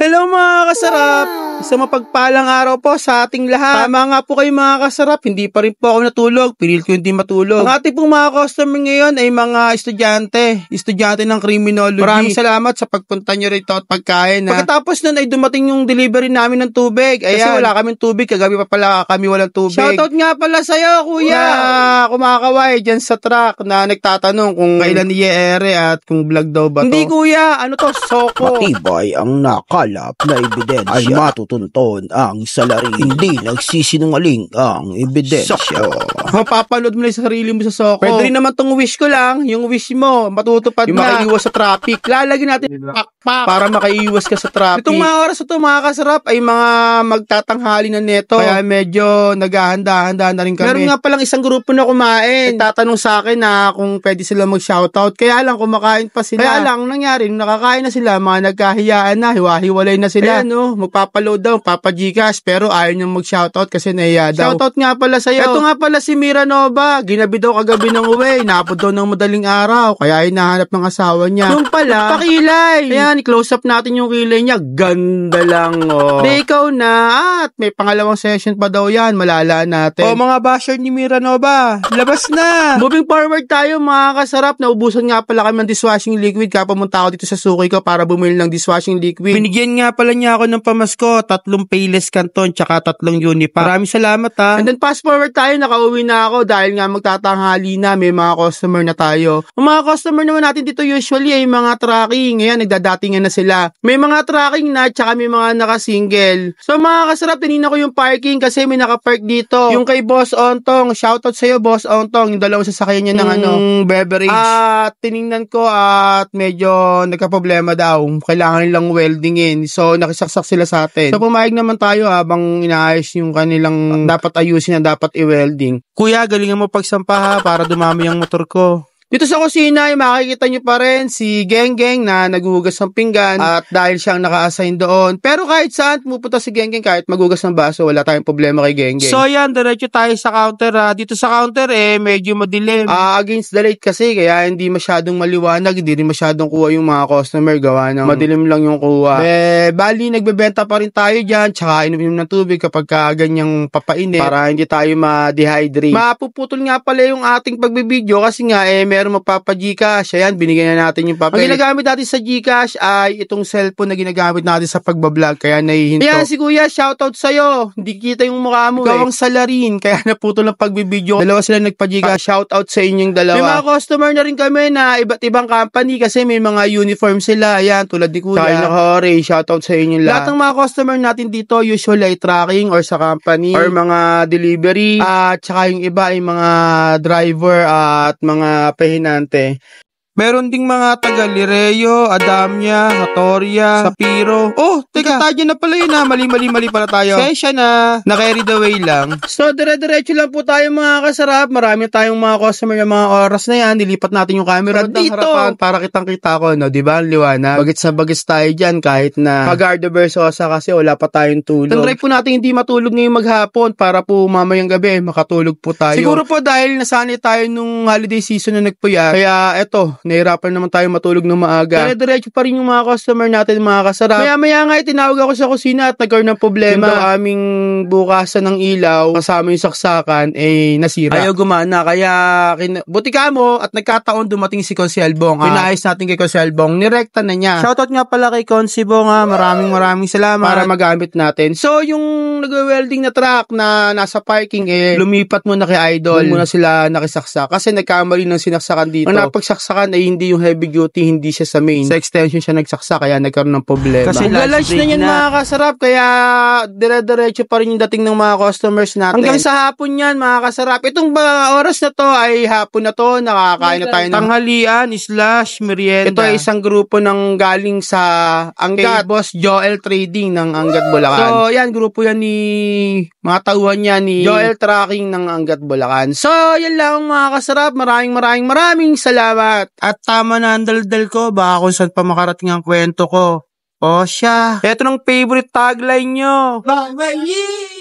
Hello mga kasarap! Isang mapagpalang araw po sa ating lahat. Tama nga po kayo mga kasarap, hindi pa rin po ako natulog. Pinil ko hindi matulog. Ang ating pong mga customer ngayon ay mga estudyante ng criminology. Maraming salamat sa pagpunta nyo rito at pagkain. Pagkatapos nun ay dumating yung delivery namin ng tubig. Ayan. Kasi wala kaming tubig, kagabi pa pala kami walang tubig. Shoutout nga pala sa'yo kuya! Na kumakaway dyan sa truck na nagtatanong kung kailan ni Ere at kung vlog daw ba to. Hindi kuya, ano to? Soko. Matibay ang nakalap na ebidensya ay matutunton ang salarin. Hindi nagsisinungaling ang ebidensya. Mapapanood mo na yung sarili mo sa Soko. Pwede rin naman tong wish ko lang, yung wish mo, matutupad yung na. Makaiwas sa traffic. Lalagyan natin pakpak para makaiwas ka sa traffic. Itong mga oras na to, mga kasarap, ay mga magtatanghali na neto. Kaya medyo naghahanda-handa na rin kami. Meron nga palang isang grupo na kumain. Nagtatanong sa akin na kung pwede sila mag-shoutout. Kaya lang, kumakain pa sila. Kaya lang, nangyari, nakakain na sila, mga nagkahiyaan na, hiwa-hiwalay na sila. Ayan, no, magpapaload daw, papa-Gcash, pero ayaw niyang mag-shoutout kasi nahiya daw. Shoutout nga pala sa'yo. Ito nga pala si Mira Nova. Ginabi daw kagabi ng uwi. Napod daw ng madaling araw. Kaya hinahanap ng asawa niya. Yung pala, pakilay. Ayan, i-close up natin yung kilay niya. Ganda lang, oh. De, ikaw na. At may pangalawang session pa daw yan. Malala natin. Oh, mga basher ni Mira Nova, labas na. Moving forward tayo, mga kasarap. Naubusan nga pala kami ng dishwashing liquid. Kaya pumunta ako dito sa suki ko para bumili ng dishwashing liquid. Binigyan nga pala niya ako ng pamasko. 3 Payless Canton, tsaka 3 Unipack. Maraming salamat ha. And then fast forward tayo, nakauwi na ako dahil nga magtatanghali na, may mga customer na tayo. Ang mga customer naman natin dito usually ay mga tracking. Ngayon, nagdadatingan na sila. May mga tracking na, tsaka may mga naka-single. So mga kasarap, tinignan ko yung parking kasi may naka-park dito. Yung kay Boss Ontong, shoutout sa'yo Boss Ontong, yung dalawang sasakyan niya ng beverage. At tinignan ko at medyo nagka-problema daw. Kailangan nilang weldingin. So nakisaksak sila sa atin. So pumayag naman tayo habang inaayos yung kanilang dapat ayusin na dapat i-welding. Kuya, galingan mo pagsampa ha para dumami ang motor ko. Dito sa kusina ay makikita nyo pa rin si Genggeng na naghuhugas ng pinggan at dahil siyang naka-assign doon. Pero kahit saan pumupunta si Genggeng, kahit maghugas ng baso, wala tayong problema kay Genggeng. So yan, diretso tayo sa counter. Dito sa counter medyo madilim. Against the light kasi kaya hindi masyadong maliwanag, hindi rin masyadong kuha yung mga customer, gawa ng madilim lang yung kuha. Bali nagbebenta pa rin tayo dyan, tsaka inumin ng tubig kapag ganyang papainit para hindi tayo ma-dehydrate. Mapuputol nga pala yung ating pagbibideo kasi nga meron magpapa-Gcash. Ayan, binigyan na natin yung papel. Ang ginagamit natin sa Gcash ay itong cellphone na ginagamit natin sa pagbablog. Kaya nahihinto. Ayan, si Kuya, shoutout sa'yo. Hindi kita yung mukha mo. Ikaw ang salarin. Kaya naputol ng pagbibideo. Dalawa sila nagpa-Gcash. Shoutout sa inyong dalawa. May mga customer na rin kami na iba't ibang company kasi may mga uniform sila. Ayan, tulad ni Kuya. Kaya nakahore. Shoutout sa inyong lahat. Lahat ng mga customer natin dito usually ay tracking or sa company or mga delivery. At saka yung iba ay mga driver at mga hinante. Meron ding mga taga Lireyo, Adamya, Hatoria, Sapiro. Oh, teka, tayo na pala yun ha. Mali pala tayo. Sensya na. Na-carry the way lang. So, dire-diretso lang po tayo mga kasarap. Marami tayong mga customer ng mga oras na yan. Nilipat natin yung camera dito para kitang-kita ko, no? Diba? Liwanag. Bagets na bagets tayo dyan kahit na Magardo Versosa kasi wala pa tayong tulog. Try po natin hindi matulog ngayong maghapon para po mamayang gabi makatulog po tayo. Siguro po dahil nasanay tayo nung holiday season na nagpuya. Kaya eto, nahirapan naman tayo matulog ng maaga. Dire-diretso pa rin yung mga customer natin, mga kasarap. Maya-maya nga tinawag ako sa kusina at nagkaroon ng problema. Yung aming bukasan ng ilaw, kasama yung saksakan, nasira. Ayaw gumana. Kaya buti ka mo at nagkataon dumating si Consielbong. Pinayos natin kay Consielbong. Nirekta na niya. Shoutout nga pala kay Consibong ha. Maraming salamat. Para magamit natin. So, yung nag-welding na truck na nasa parking, lumipat muna kay Idol. Muna sila nakisaksak. Kasi nagkamali ng sinaksakan dito. Ang napagsaksakan ay hindi yung heavy duty, hindi siya sa main. Sa extension siya nagsaksak, kaya nagkaroon ng problema. Kasi lunch na yan mga kasarap, kaya dire-diretso pa rin yung dating ng mga customers natin. Hanggang sa hapon yan mga kasarap. Itong oras na to ay hapon na to, nakakain na tayo ng tanghalian / merienda. Ito ay isang grupo ng galing sa Angat, Boss Joel Trading ng Angat Bulacan. So yan, grupo yan ni mga tauhan niya ni Joel Tracking ng Angat Bulacan. So yan lang mga kasarap, maraming salamat. At tama na ang daldal ko, baka kung saan pa makarating ang kwento ko. O siya, eto ng favorite tagline nyo. Bye-bye!